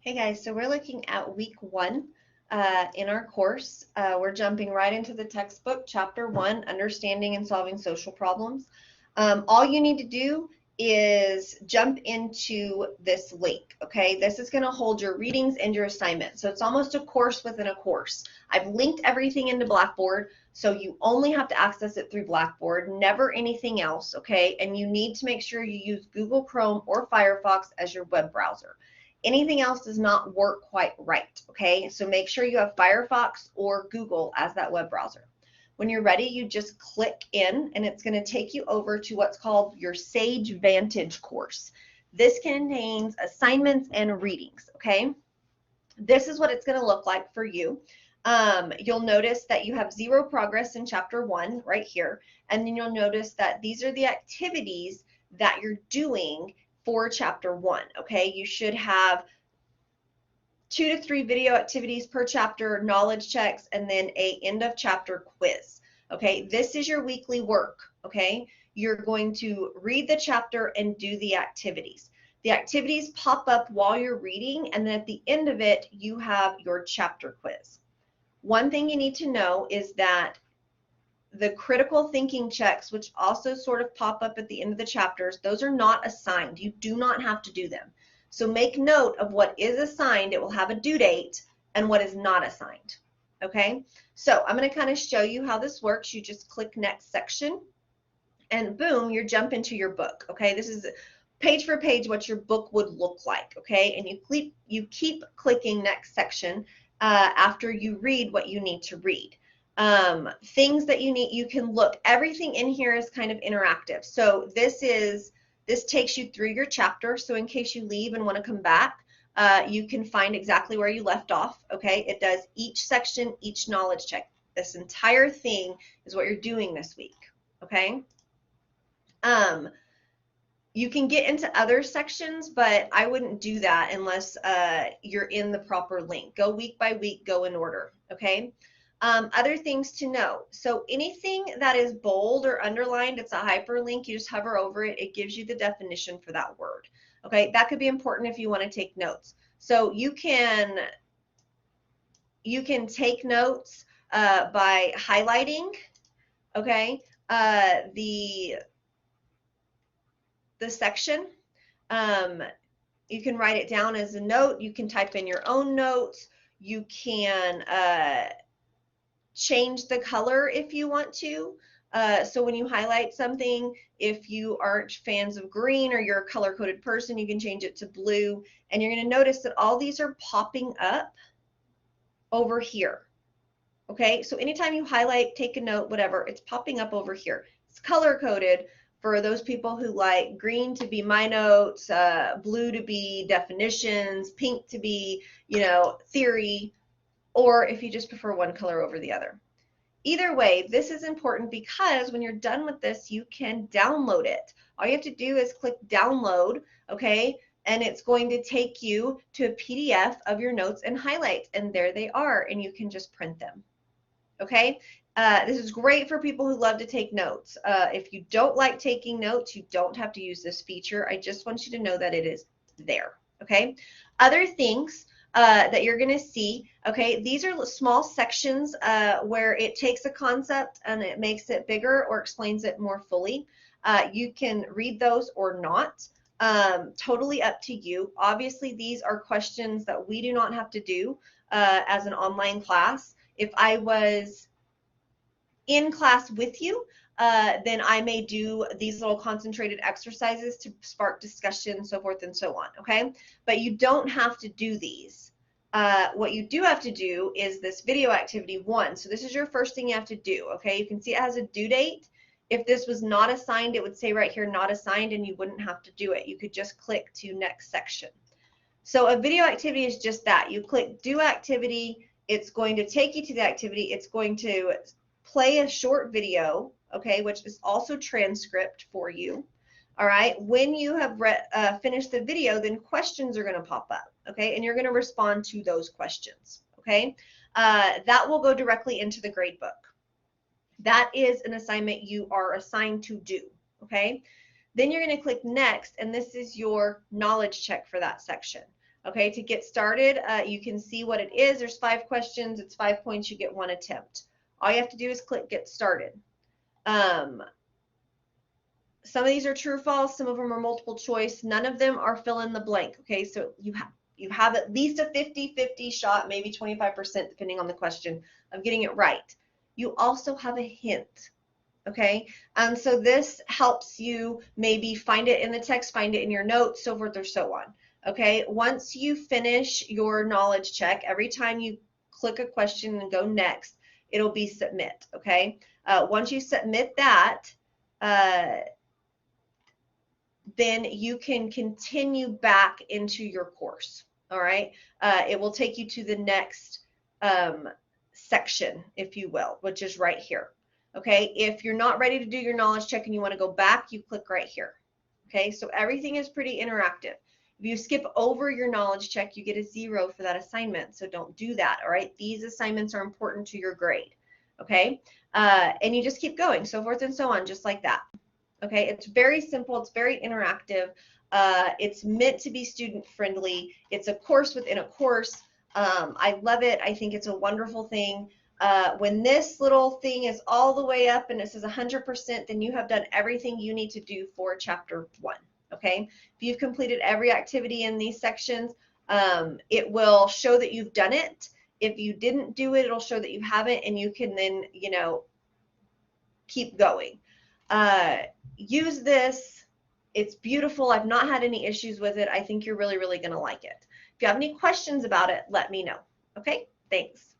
Hey guys, so we're looking at week 1 in our course. We're jumping right into the textbook, chapter 1, Understanding and Solving Social Problems. All you need to do is jump into this link, okay? This is going to hold your readings and your assignments. So it's almost a course within a course. I've linked everything into Blackboard, so you only have to access it through Blackboard, never anything else, okay? And you need to make sure you use Google Chrome or Firefox as your web browser. Anything else does not work quite right, okay? So make sure you have Firefox or Google as that web browser. When you're ready, you just click in, and it's going to take you over to what's called your Sage Vantage course. This contains assignments and readings, okay? This is what it's going to look like for you. You'll notice that you have 0 progress in chapter 1 right here, and then you'll notice that these are the activities that you're doing for chapter 1, okay? You should have 2 to 3 video activities per chapter, knowledge checks, and then a end of chapter quiz, okay? This is your weekly work, okay? You're going to read the chapter and do the activities. The activities pop up while you're reading, and then at the end of it, you have your chapter quiz. One thing you need to know is that the critical thinking checks, which also sort of pop up at the end of the chapters, those are not assigned. You do not have to do them. So make note of what is assigned. It will have a due date, and what is not assigned. Okay, so I'm going to kind of show you how this works. You just click next section, and boom, you jump into your book. Okay, this is page for page what your book would look like. Okay, and you keep clicking next section after you read what you need to read. Things that you need, you can look. Everything in here is kind of interactive. So this takes you through your chapter. So in case you leave and want to come back, you can find exactly where you left off. Okay, it does each section, each knowledge check. This entire thing is what you're doing this week. Okay. You can get into other sections, but I wouldn't do that unless you're in the proper link. Go week by week, go in order. Okay. Other things to know. So anything that is bold or underlined, it's a hyperlink. You just hover over it. It gives you the definition for that word. Okay, that could be important if you want to take notes. So you can take notes by highlighting. Okay, the section. You can write it down as a note. You can type in your own notes. You can change the color if you want to. So when you highlight something, if you aren't fans of green or you're a color-coded person, you can change it to blue. And you're going to notice that all these are popping up over here. Okay, so anytime you highlight, take a note, whatever, it's popping up over here. It's color-coded for those people who like green to be my notes, blue to be definitions, pink to be, theory, or if you just prefer one color over the other. Either way, this is important because when you're done with this, you can download it. All you have to do is click download, okay? And it's going to take you to a PDF of your notes and highlights, and there they are, and you can just print them, okay? This is great for people who love to take notes. If you don't like taking notes, you don't have to use this feature. I just want you to know that it is there, okay? Other things that you're going to see, okay, these are small sections where it takes a concept and it makes it bigger or explains it more fully. You can read those or not. Totally up to you. Obviously, these are questions that we do not have to do as an online class. If I was in class with you, then I may do these little concentrated exercises to spark discussion, so forth and so on, okay? But you don't have to do these. What you do have to do is this video activity 1. So this is your first thing you have to do, okay? You can see it has a due date. If this was not assigned, it would say right here, not assigned, and you wouldn't have to do it. You could just click to next section. So a video activity is just that. You click do activity, it's going to take you to the activity. It's going to play a short video, okay, which is also transcript for you. All right, when you have finished the video, then questions are going to pop up, okay, and you're going to respond to those questions, okay. That will go directly into the grade book. That is an assignment you are assigned to do, okay. Then you're going to click next, and this is your knowledge check for that section. Okay, to get started, you can see what it is. There's 5 questions. It's 5 points. You get 1 attempt. All you have to do is click Get Started. Some of these are true or false. Some of them are multiple choice. None of them are fill in the blank. Okay, so you have at least a 50-50 shot, maybe 25%, depending on the question, of getting it right. You also have a hint. Okay, so this helps you maybe find it in the text, find it in your notes, so forth or so on. Okay, once you finish your knowledge check, every time you click a question and go next, it'll be submit. Okay, once you submit that, then you can continue back into your course. All right, it will take you to the next section, if you will, which is right here. Okay, if you're not ready to do your knowledge check and you want to go back, you click right here. Okay, so everything is pretty interactive. If you skip over your knowledge check, you get a 0 for that assignment, so don't do that. All right, these assignments are important to your grade. Okay, and you just keep going, so forth and so on, just like that. Okay, it's very simple, it's very interactive. It's meant to be student friendly. It's a course within a course. I love it. I think it's a wonderful thing. When this little thing is all the way up and it says 100%, then you have done everything you need to do for chapter 1. Okay, if you've completed every activity in these sections, it will show that you've done it. If you didn't do it, it'll show that you haven't, and you can then, keep going. Use this. It's beautiful. I've not had any issues with it. I think you're really, really going to like it. If you have any questions about it, let me know. Okay, thanks.